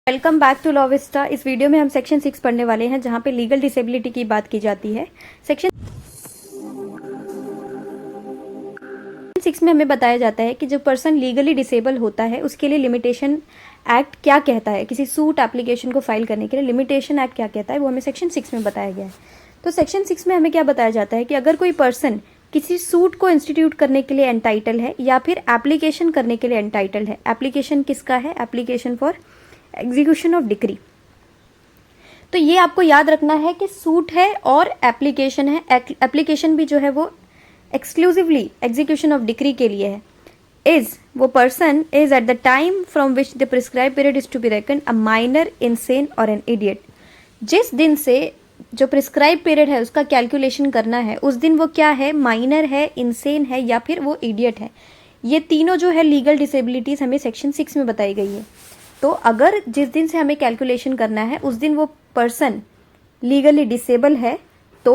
Welcome back to Law Vista. इस video में हम सेक्शन 6 पढ़ने वाले हैं जहां पे लीगल डिसेबिलिटी की बात की जाती है। सेक्शन 6 में हमें बताया जाता है कि जो पर्सन लीगली डिसेबल होता है उसके लिए लिमिटेशन एक्ट क्या कहता है। किसी सूट एप्लीकेशन को फाइल करने के लिए लिमिटेशन एक्ट क्या कहता है वो हमें सेक्शन 6 में बताया गया है। तो सेक्शन 6 में हमें क्या बताया जाता है कि अगर कोई पर्सन किसी सूट को इंस्टीट्यूट करने के लिए एंटाइटल है या फिर एप्लीकेशन करने के लिए एंटाइटल है। एप्लीकेशन किसका है? Application for execution of decree. तो ये आपको याद रखना है कि सूट है और एप्लीकेशन है। एप्लीकेशन भी जो है वो एक्सक्लूसिवली एग्जीक्यूशन ऑफ डिक्री के लिए है। इज वो person is at the time from which the prescribe period is to be reckon a minor, insane और एन इडियट। जिस दिन से जो प्रिस्क्राइब पीरियड है उसका कैलकुलेशन करना है उस दिन वो क्या है? माइनर है, इनसेन है या फिर वो इडियट है। ये तीनों जो है लीगल डिसेबिलिटीज हमें सेक्शन 6 में बताई गई है। तो अगर जिस दिन से हमें कैलकुलेशन करना है उस दिन वो पर्सन लीगली डिसेबल है तो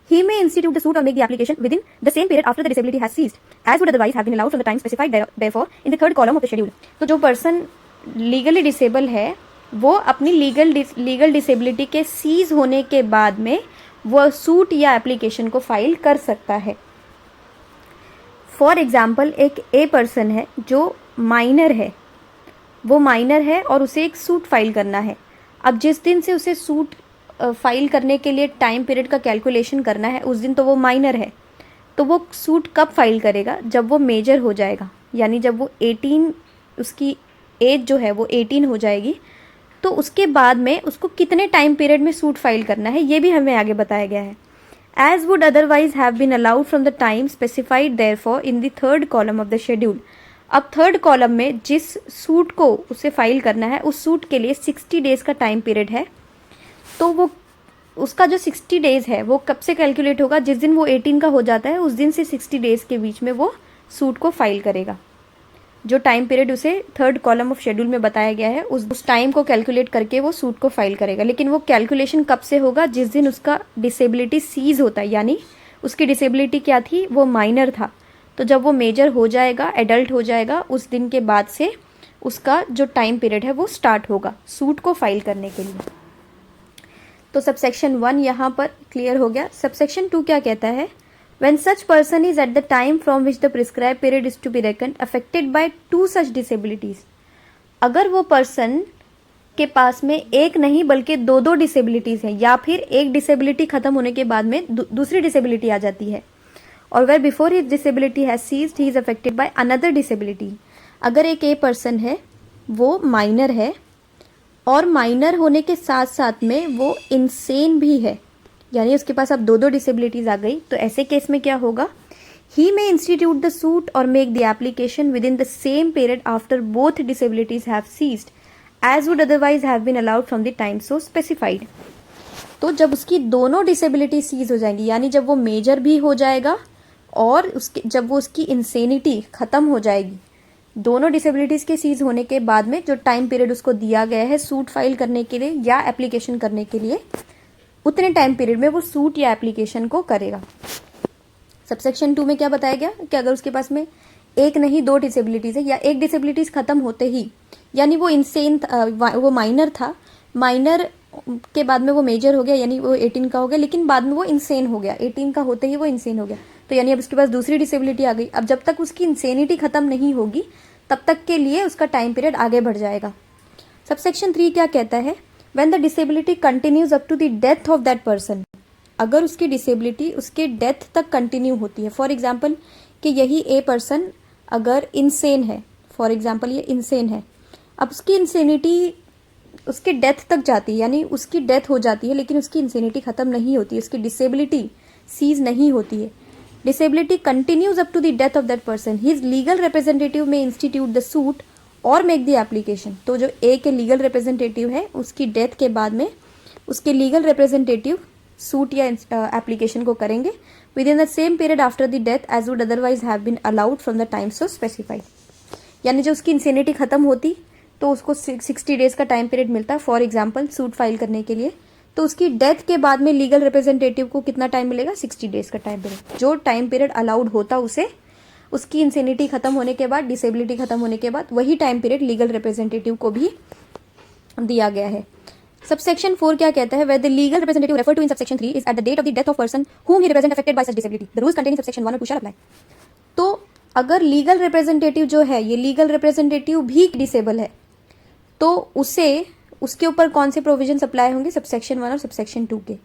he may institute the suit or make the application within the same period after the disability has ceased, as would otherwise have been allowed from the time specified therefore in the third column of the schedule। तो जो person legally disable है वो अपनी legal disability के seize होने के बाद में वो सूट या एप्लीकेशन को फाइल कर सकता है। फॉर एग्जाम्पल, एक ए पर्सन है जो माइनर है, वो माइनर है और उसे एक सूट फाइल करना है। अब जिस दिन से उसे सूट फाइल करने के लिए टाइम पीरियड का कैलकुलेशन करना है उस दिन तो वो माइनर है। तो वो सूट कब फाइल करेगा? जब वो मेजर हो जाएगा, यानी जब वो 18, उसकी एज जो है वो 18 हो जाएगी। तो उसके बाद में उसको कितने टाइम पीरियड में सूट फाइल करना है ये भी हमें आगे बताया गया है। As would otherwise have been allowed from the time specified therefor in the third column of the schedule. अब थर्ड कॉलम में जिस सूट को उसे फाइल करना है उस सूट के लिए 60 डेज का टाइम पीरियड है। तो वो उसका जो 60 डेज है वो कब से कैलकुलेट होगा? जिस दिन वो 18 का हो जाता है उस दिन से 60 डेज के बीच में वो सूट को फाइल करेगा। जो टाइम पीरियड उसे थर्ड कॉलम ऑफ शेड्यूल में बताया गया है उस टाइम को कैलकुलेट करके वो सूट को फाइल करेगा। लेकिन वो कैलकुलेशन कब से होगा? जिस दिन उसका डिसेबिलिटी सीज होता है, यानी उसकी डिसेबिलिटी क्या थी? वो माइनर था। तो जब वो मेजर हो जाएगा, एडल्ट हो जाएगा, उस दिन के बाद से उसका जो टाइम पीरियड है वो स्टार्ट होगा सूट को फाइल करने के लिए। तो सबसेक्शन 1 यहाँ पर क्लियर हो गया। सबसेक्शन 2 क्या कहता है? When such person is at the time from which the prescribed period is to be reckoned affected by two such disabilities। अगर वो पर्सन के पास में एक नहीं बल्कि दो डिसेबिलिटीज हैं या फिर एक डिसेबिलिटी खत्म होने के बाद में दूसरी डिसेबिलिटी आ जाती है और where before his disability has ceased he is affected by another disability। अगर एक ए पर्सन है, वो माइनर है और माइनर होने के साथ साथ में वो इंसेन भी है, यानी उसके पास अब दो डिसेबिलिटीज आ गई। तो ऐसे केस में क्या होगा? He may institute the suit और make the application within the same period after both disabilities have ceased as would otherwise have been allowed from the time so specified. तो जब उसकी दोनों डिसेबिलिटी सीज हो जाएंगी, यानी जब वो मेजर भी हो जाएगा और जब वो उसकी इंसेनिटी खत्म हो जाएगी, दोनों डिसेबिलिटीज के सीज होने के बाद में जो टाइम पीरियड उसको दिया गया है सूट फाइल करने के लिए या एप्लीकेशन करने के लिए, उतने टाइम पीरियड में वो सूट या एप्लीकेशन को करेगा। सबसेक्शन 2 में क्या बताया गया कि अगर उसके पास में एक नहीं दो डिसेबिलिटीज है या एक डिसेबिलिटीज खत्म होते ही, यानी वो इंसेन, वो माइनर था, माइनर के बाद में वो मेजर हो गया, यानी वो 18 का हो गया, लेकिन बाद में वो इंसेन हो गया, 18 का होते ही वो इंसेन हो गया। तो यानी अब उसके पास दूसरी डिसेबिलिटी आ गई। अब जब तक उसकी इंसेनिटी खत्म नहीं होगी तब तक के लिए उसका टाइम पीरियड आगे बढ़ जाएगा। सबसेक्शन 3 क्या कहता है? When the disability continues up to the death of that person। अगर उसकी डिसेबिलिटी उसके डेथ तक कंटिन्यू होती है। फॉर एग्जाम्पल कि यही ए पर्सन अगर इंसेन है, फॉर एग्जाम्पल ये इंसेन है, अब उसकी इंसेनिटी उसके डेथ तक जाती है, यानी उसकी डेथ हो जाती है लेकिन उसकी इंसेनिटी खत्म नहीं होती है, उसकी डिसेबिलिटी सीज नहीं होती है। Disability continues up to the death of that person, his legal representative may institute the suit और मेक द एप्लीकेशन। तो जो ए के लीगल रिप्रेजेंटेटिव है उसकी डेथ के बाद में उसके लीगल रिप्रेजेंटेटिव सूट या एप्लीकेशन को करेंगे within the same period after the death as would otherwise have been allowed from the time so specified. यानी जो उसकी इंसेनिटी खत्म होती तो उसको 60 डेज का टाइम पीरियड मिलता है फॉर एग्जाम्पल सूट फाइल करने के लिए। तो उसकी डेथ के बाद में लीगल रिप्रेजेंटेटिव को कितना टाइम मिलेगा? 60 डेज का टाइम पीरियड। जो टाइम पीरियड अलाउड होता उसे उसकी इंसेनिटी खत्म होने के बाद, डिसेबिलिटी खत्म होने के बाद, वही टाइम पीरियड लीगल रिप्रेजेंटेटिव को भी दिया गया है। सबसेक्शन 4 क्या कहता है? Where the legal representative referred to in subsection 3 is at the date of the death of person whom he represents affected by such disability. The rules contained in subsection 1 और 2 shall apply. तो अगर legal representative जो है, ये legal representative भी disable है, तो उसके ऊपर कौन से प्रोविजन अप्लाई होंगे? सबसेक्शन 1 और सबसेक्शन 2 के।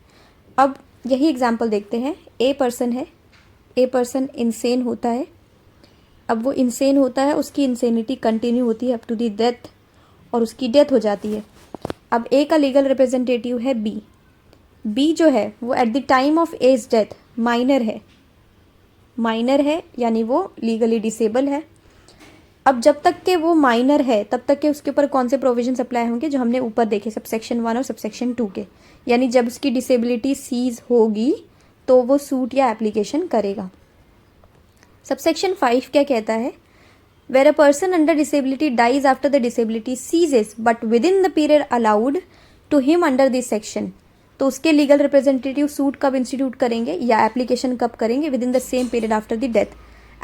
अब यही एग्जाम्पल देखते हैं। ए पर्सन है, ए पर्सन इंसेन होता है। अब वो इंसेन होता है, उसकी इंसेनिटी कंटिन्यू होती है अप टू दी डेथ, और उसकी डेथ हो जाती है। अब ए का लीगल रिप्रेजेंटेटिव है बी। बी जो है वो at the time of as death minor है, माइनर है यानी वो लीगली डिसेबल है। अब जब तक के वो माइनर है तब तक के उसके ऊपर कौन से प्रोविजंस अप्लाई होंगे? जो हमने ऊपर देखे सबसेक्शन 1 और सबसेक्शन 2 के। यानी जब उसकी डिसेबिलिटी सीज होगी तो वो सूट या एप्लीकेशन करेगा। सबसेक्शन 5 क्या कहता है? Where a person under disability dies after the disability ceases but within the period allowed to him under this section, तो उसके लीगल रिप्रेजेंटेटिव सूट कब इंस्टीट्यूट करेंगे या एप्लीकेशन कब करेंगे? Within the same period after the death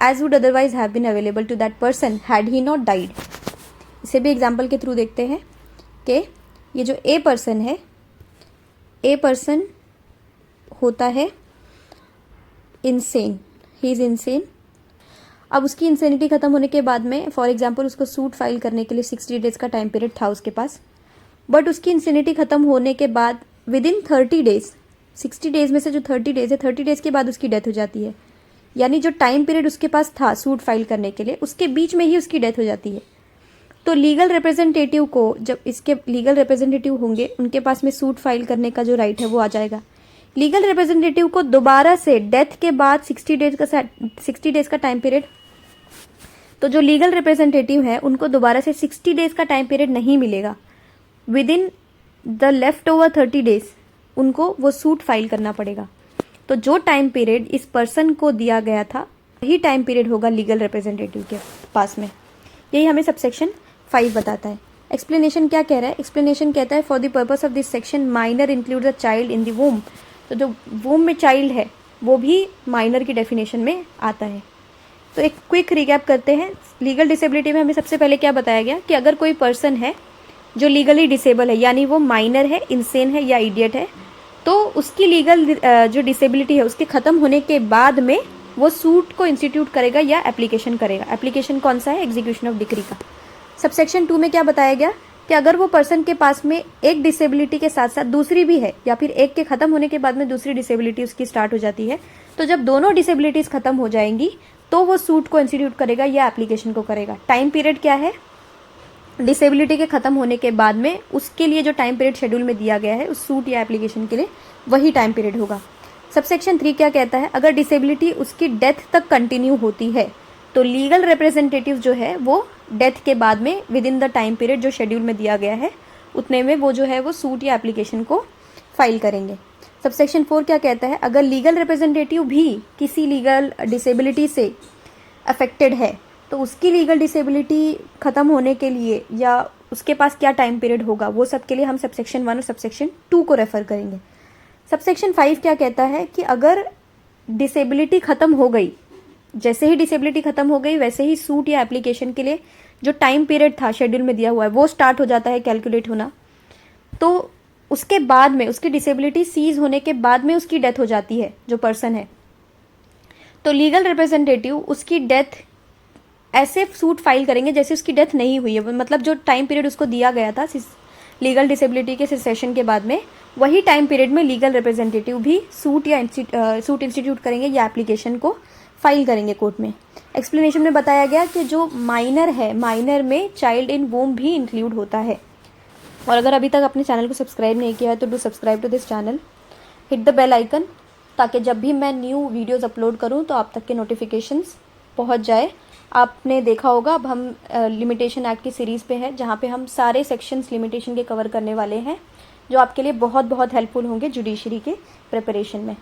as would otherwise have been available to that person had he not died. इसे भी example के थ्रू देखते हैं कि ये जो ए पर्सन है, ए पर्सन होता है इंसेन, ही इज इंसेन। अब उसकी इंसेनिटी खत्म होने के बाद में फॉर एग्जांपल उसको सूट फाइल करने के लिए 60 डेज का टाइम पीरियड था उसके पास, बट उसकी इंसेनिटी खत्म होने के बाद विद इन 30 डेज, 60 डेज में से जो 30 डेज है, 30 डेज के बाद उसकी डेथ हो जाती है। यानी जो टाइम पीरियड उसके पास था सूट फाइल करने के लिए, उसके बीच में ही उसकी डेथ हो जाती है। तो लीगल रिप्रेजेंटेटिव को, जब इसके लीगल रिप्रेजेंटेटिव होंगे, उनके पास में सूट फाइल करने का जो राइट है वो आ जाएगा। लीगल रिप्रेजेंटेटिव को दोबारा से डेथ के बाद 60 डेज का टाइम पीरियड, तो जो लीगल रिप्रेजेंटेटिव है उनको दोबारा से 60 डेज का टाइम पीरियड नहीं मिलेगा। With in the left over 30 days उनको वो सूट फाइल करना पड़ेगा। तो जो टाइम पीरियड इस पर्सन को दिया गया था वही टाइम पीरियड होगा लीगल रिप्रेजेंटेटिव के पास में। यही हमें सबसेक्शन 5 बताता है। एक्सप्लेनेशन क्या कह रहा है? एक्सप्लेनेशन कहता है for the purpose of this section minor include the child in the वूम। तो जो वूम में चाइल्ड है वो भी माइनर की डेफिनेशन में आता है। तो एक क्विक रिकैप करते हैं। लीगल डिसेबिलिटी में हमें सबसे पहले क्या बताया गया कि अगर कोई पर्सन है जो लीगली डिसेबल है, यानी वो माइनर है, इंसेन है या इडियट है, तो उसकी लीगल जो डिसेबिलिटी है उसके ख़त्म होने के बाद में वो सूट को इंस्टीट्यूट करेगा या एप्लीकेशन करेगा। एप्लीकेशन कौन सा है? एग्जीक्यूशन ऑफ डिक्री का। सबसेक्शन 2 में क्या बताया गया कि अगर वो पर्सन के पास में एक डिसेबिलिटी के साथ साथ दूसरी भी है, या फिर एक के ख़त्म होने के बाद में दूसरी डिसेबिलिटी उसकी स्टार्ट हो जाती है, तो जब दोनों डिसेबिलिटीज़ ख़त्म हो जाएंगी तो वो सूट को इंस्टीट्यूट करेगा या एप्लीकेशन को करेगा। टाइम पीरियड क्या है? डिसेबिलिटी के खत्म होने के बाद में उसके लिए जो टाइम पीरियड शेड्यूल में दिया गया है उस सूट या एप्लीकेशन के लिए वही टाइम पीरियड होगा। सबसेक्शन 3 क्या कहता है? अगर डिसेबिलिटी उसकी डेथ तक कंटिन्यू होती है तो लीगल रिप्रेजेंटेटिव जो है वो डेथ के बाद में with in the time period जो शेड्यूल में दिया गया है उतने में वो जो है वो सूट या एप्लीकेशन को फाइल करेंगे। सबसेक्शन 4 क्या कहता है? अगर लीगल रिप्रेजेंटेटिव भी किसी लीगल डिसेबिलिटी से अफेक्टेड है तो उसकी लीगल डिसेबिलिटी ख़त्म होने के लिए या उसके पास क्या टाइम पीरियड होगा वो सब के लिए हम सबसेक्शन 1 और सबसेक्शन 2 को रेफर करेंगे। सबसेक्शन 5 क्या कहता है कि अगर डिसेबिलिटी ख़त्म हो गई, जैसे ही डिसेबिलिटी ख़त्म हो गई वैसे ही सूट या एप्लीकेशन के लिए जो टाइम पीरियड था शेड्यूल में दिया हुआ है वो स्टार्ट हो जाता है कैलकुलेट होना। तो उसके बाद में उसकी डिसेबिलिटी सीज होने के बाद में उसकी डेथ हो जाती है जो पर्सन है, तो लीगल रिप्रेजेंटेटिव उसकी डेथ ऐसे सूट फाइल करेंगे जैसे उसकी डेथ नहीं हुई है। मतलब जो टाइम पीरियड उसको दिया गया था लीगल डिसेबिलिटी के सेशन के बाद में, वही टाइम पीरियड में लीगल रिप्रेजेंटेटिव भी सूट इंस्टीट्यूट करेंगे या एप्लीकेशन को फाइल करेंगे कोर्ट में। एक्सप्लेनेशन में बताया गया कि जो माइनर है, माइनर में चाइल्ड इन वूम भी इंक्लूड होता है। और अगर अभी तक अपने चैनल को सब्सक्राइब नहीं किया है तो do subscribe to this channel, hit the bell icon, ताकि जब भी मैं न्यू वीडियोस अपलोड करूं तो आप तक के नोटिफिकेशंस पहुंच जाए। आपने देखा होगा अब हम लिमिटेशन एक्ट की सीरीज़ पे है जहां पे हम सारे सेक्शंस लिमिटेशन के कवर करने वाले हैं जो आपके लिए बहुत बहुत हेल्पफुल होंगे जुडिशरी के प्रिपरेशन में।